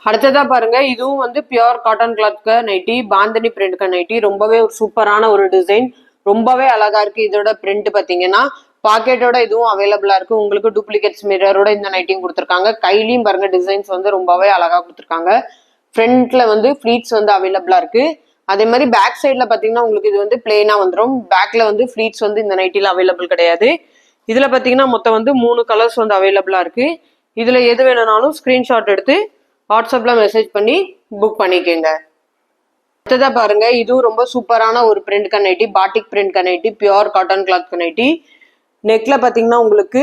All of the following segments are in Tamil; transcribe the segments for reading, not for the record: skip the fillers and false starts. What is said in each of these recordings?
அடுத்ததா பாருங்க, இதுவும் வந்து பியூர் காட்டன் கிளாத்க்கு நைட்டி, பாந்தனி பிரிண்ட்க்கு நைட்டி. ரொம்பவே ஒரு சூப்பரான ஒரு டிசைன், ரொம்பவே அழகா இருக்கு. இதோட பிரிண்ட் பாத்தீங்கன்னா பாக்கெட்டோட இதுவும் அவைலபிளா இருக்கு. உங்களுக்கு டூப்ளிகேட்ஸ் மிரரோட இந்த நைட்டியும் கொடுத்துருக்காங்க. கையிலயும் பாருங்க டிசைன்ஸ் வந்து ரொம்பவே அழகா கொடுத்துருக்காங்க. ஃப்ரண்ட்ல வந்து ஃபிளீட்ஸ் வந்து அவைலபிளா இருக்கு. அதே மாதிரி பேக் சைட்ல பாத்தீங்கன்னா உங்களுக்கு இது வந்து பிளெயினா வந்துடும். பேக்ல வந்து ஃபிளீட்ஸ் வந்து இந்த நைட்டில அவைலபிள் கிடையாது. இதுல பாத்தீங்கன்னா மொத்தம் வந்து 3 கலர்ஸ் வந்து அவைலபிளா இருக்கு. இதுல எது வேணும்னாலும் ஸ்கிரீன்ஷாட் எடுத்து வாட்ஸ்அப்ல மெசேஜ் பண்ணி புக் பண்ணிக்கோங்க. அடுத்ததா பாருங்க, இதுவும் ரொம்ப சூப்பரான ஒரு பிரிண்ட் கனைட்டி, பாட்டிக் பிரிண்ட் கனைட்டி, பியூர் காட்டன் கிளாத் கனைட்டி. நெக்ல பாத்தீங்கன்னா உங்களுக்கு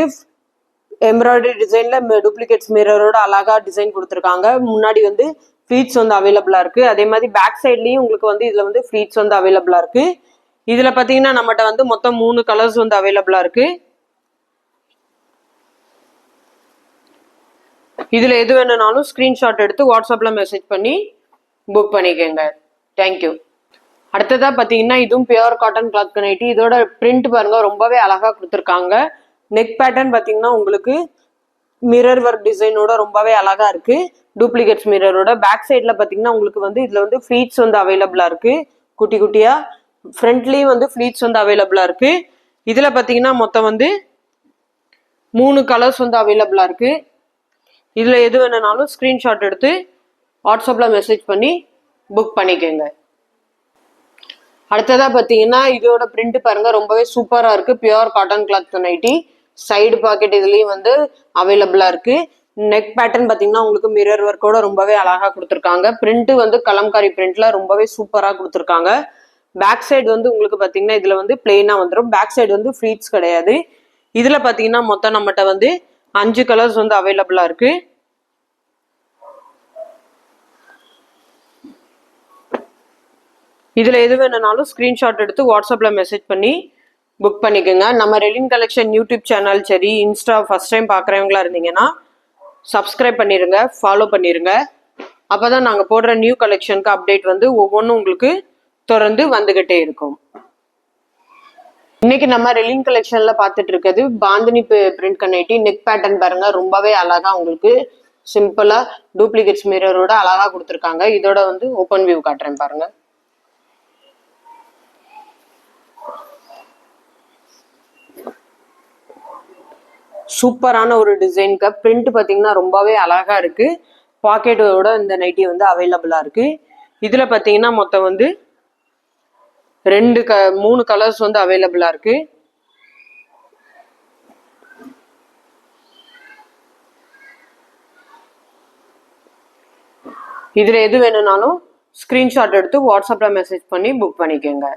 எம்ப்ராய்டரி டிசைன்ல டூப்ளிகேட்ஸ் மிரரோட அழகா டிசைன் கொடுத்துருக்காங்க. முன்னாடி வந்து ஃபிளீட்ஸ் வந்து அவைலபிளா இருக்கு. அதே மாதிரி பேக் சைட்லயும் உங்களுக்கு வந்து இதுல வந்து ஃபிளீட்ஸ் வந்து அவைலபிளா இருக்கு. இதுல பாத்தீங்கன்னா நம்மகிட்ட வந்து மொத்தம் 3 கலர்ஸ் வந்து அவைலபிளா இருக்கு. இதுல எது வேணும்னாலும் ஸ்கிரீன்ஷாட் எடுத்து வாட்ஸ்அப்ல மெசேஜ் பண்ணி புக் பண்ணிக்கோங்க. தேங்க்யூ. அடுத்ததா பாத்தீங்கன்னா இதுவும் பியூர் காட்டன் கிளாத் கனைட்டி. இதோட பிரிண்ட் பாருங்க ரொம்பவே அழகா கொடுத்துருக்காங்க. நெக் பேட்டர்ன் பாத்தீங்கன்னா உங்களுக்கு மிரர் ஒர்க் டிசைனோட ரொம்பவே அழகா இருக்கு. டூப்ளிகேட்ஸ் மிரரோட பேக் சைட்ல பாத்தீங்கன்னா உங்களுக்கு வந்து இதுல வந்து ஃபிளீட்ஸ் வந்து அவைலபிளா இருக்கு. குட்டி குட்டியா ஃப்ரண்ட்லயும் வந்து ஃபிளீட்ஸ் வந்து அவைலபிளா இருக்கு. இதுல பாத்தீங்கன்னா மொத்தம் வந்து 3 கலர்ஸ் வந்து அவைலபிளா இருக்கு. இதுல எது வேணும்னாலும் ஸ்கிரீன்ஷாட் எடுத்து வாட்ஸ்அப்ல மெசேஜ் பண்ணி புக் பண்ணிக்கோங்க. அடுத்ததா பாத்தீங்கன்னா இதோட பிரிண்ட் பாருங்க ரொம்பவே சூப்பரா இருக்கு. Pure cotton cloth nighty. Side pocket இதுலயும் வந்து அவைலபிளா இருக்கு. நெக் பேட்டர்ன் பாத்தீங்கன்னா உங்களுக்கு மிரர் ஒர்க்கோட ரொம்பவே அழகா கொடுத்துருக்காங்க. பிரிண்ட் வந்து கலம்காரி பிரிண்ட்ல ரொம்பவே சூப்பரா கொடுத்துருக்காங்க. பேக் சைடு வந்து உங்களுக்கு பாத்தீங்கன்னா இதுல வந்து பிளெயினா வந்துடும். பேக் சைடு வந்து ஃபிளீட்ஸ் கிடையாது. இதுல பாத்தீங்கன்னா மொத்தம் நம்மகிட்ட வந்து 5 கலர்ஸ் வந்து அவைலபிளா இருக்கு. இதுல எது வேணும்னாலும் ஸ்கிரீன்ஷாட் எடுத்து வாட்ஸ்அப்ல மெசேஜ் பண்ணி புக் பண்ணிக்கோங்க. நம்ம ரெலின் கலெக்ஷன் யூடியூப் சேனல் சரி, இன்ஸ்டா ஃபர்ஸ்ட் டைம் பாக்குறவங்களா இருந்தீங்கன்னா சப்ஸ்கிரைப் பண்ணிருங்க, ஃபாலோ பண்ணிருங்க. அப்பதான் நாங்க போடுற நியூ கலெக்ஷனுக்கு அப்டேட் வந்து ஒவ்வொன்றும் உங்களுக்கு தொடர்ந்து வந்துகிட்டே இருக்கும். இன்னைக்கு நம்ம ரெலின் கலெக்ஷன்ல பாத்துட்டு இருக்கிறது பாந்தினி பிரிண்ட் கனைட்டி. நெக் பேட்டர்ன் பாருங்க ரொம்பவே அழகா உங்களுக்கு சிம்பிளா டூப்ளிகேட்ஸ் மிரரோட அழகா கொடுத்துருக்காங்க. இதோட வந்து ஓப்பன் வியூ காட்டுறேன் பாருங்க. சூப்பரான ஒரு டிசைனுக்கு பிரிண்ட் பாத்தீங்கன்னா ரொம்பவே அழகா இருக்கு. பாக்கெட்டோட இந்த நைட்டி வந்து அவைலபிளா இருக்கு. இதுல பாத்தீங்கன்னா மொத்தம் வந்து 3 கலர்ஸ் வந்து அவைலபிளா இருக்கு. இதுல எது வேணும்னாலும் ஸ்கிரீன்ஷாட் எடுத்து வாட்ஸ்அப்ல மெசேஜ் பண்ணி புக் பண்ணிக்கோங்க.